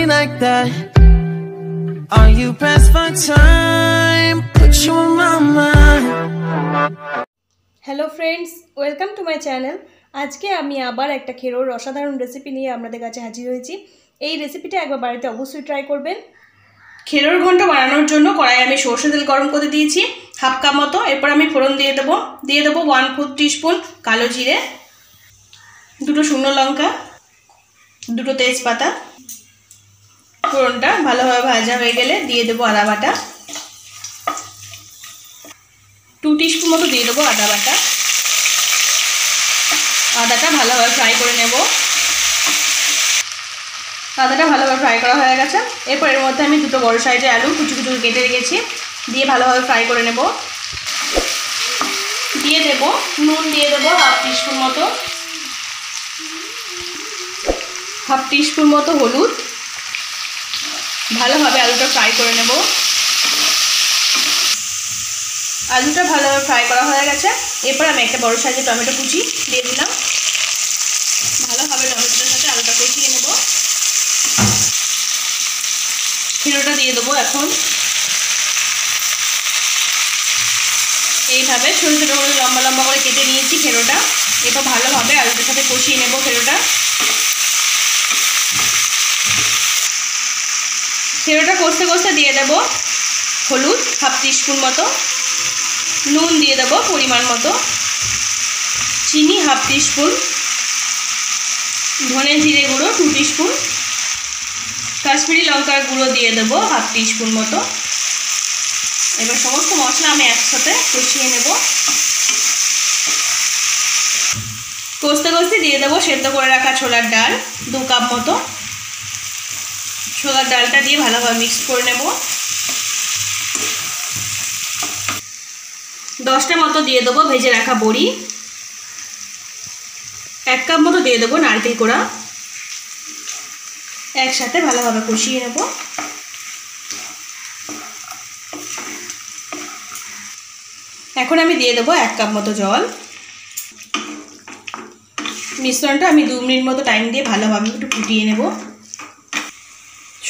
like that? Are you pressed for time? Put you on my mind. Hello friends, welcome to my channel. আজকে আমি আবার একটা খেরোর অসাধারণ recipe নিয়ে আপনাদের কাছে হাজির হয়েছি। এই রেসিপিটা একবার বাড়িতে অবশ্যই ট্রাই করবেন। খেরোর ঘন্ট বানানোর জন্য কড়াই আমি সরষে তেল গরম করে দিয়েছি হাফ কাপ মতো। এরপর আমি ফোড়ন দিয়ে দেবো 1/4 টিস্পুন কালো জিরে, দুটো শুকনো লঙ্কা, দুটো তেজপাতা। ফোড়নটা ভালোভাবে ভাজা হয়ে গেলে দিয়ে দেবো আদা বাটা, 2 টিস্পুন মতো দিয়ে দেবো আদা বাটা। আদাটা ভালোভাবে ফ্রাই করে নেব। আদাটা ভালোভাবে ফ্রাই করা হয়ে গেছে। এরপর এর মধ্যে আমি দুটো বড় সাইজের আলু কুচি কুচি কেটে রেখেছি, দিয়ে ভালোভাবে ফ্রাই করে নেব। দিয়ে দেব নুন, দিয়ে দেবো হাফ টিস্পুন মতো হলুদ। ভালোভাবে আলুটা ফ্রাই করে নেব। আলুটা ভালোভাবে ফ্রাই করা হয়ে গেছে। এরপর আমি একটা বড় সাইজের টমেটো কুচি দিয়ে দিলাম। ভালোভাবে টমেটোর সাথে আলুটা কষিয়ে নেব। খেরোটা দিয়ে দেবো এখন। এইভাবে ছোটো ছোটো করে লম্বা লম্বা করে কেটে নিয়েছি খেরোটা। এরপর ভালোভাবে আলুটার সাথে কষিয়ে নেব খেরোটা। খেরোটা কষতে কষতে দিয়ে দেব হলুদ হাফ টিস্পুন মতো, নুন দিয়ে দেব পরিমাণ মতো, চিনি হাফ টিস্পুন, ধনে জিরে গুঁড়ো 2 টিস্পুন, কাশ্মীরি লঙ্কার গুঁড়ো দিয়ে দেব হাফ টিস্পুন মতো। এবার সমস্ত মশলা আমি একসাথে কষিয়ে নেব। কষতে কষতে দিয়ে দেবো সেদ্ধ করে রাখা ছোলার ডাল 2 কাপ মতো। ছোলার ডালটা দিয়ে ভালোভাবে মিক্স করে নেব। 10টা মতো দিয়ে দেবো ভেজে রাখা বড়ি, 1 কাপ মতো দিয়ে দেবো নারকেল কোড়া। একসাথে ভালোভাবে কষিয়ে নেব। এখন আমি দিয়ে দেবো 1 কাপ মতো জল। মিশ্রণটা আমি 2 মিনিট মতো টাইম দিয়ে ভালোভাবে একটু ফুটিয়ে নেব।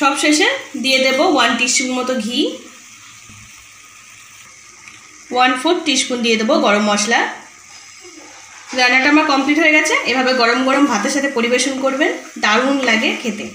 সব শেষে দিয়ে দেব 1 টিস্পুন মতো ঘি, 1/4 টিস্পুন দিয়ে দেবো গরম মশলা। রান্নাটা আমার কমপ্লিট হয়ে গেছে। এভাবে গরম গরম ভাতের সাথে পরিবেশন করবেন, দারুণ লাগে খেতে।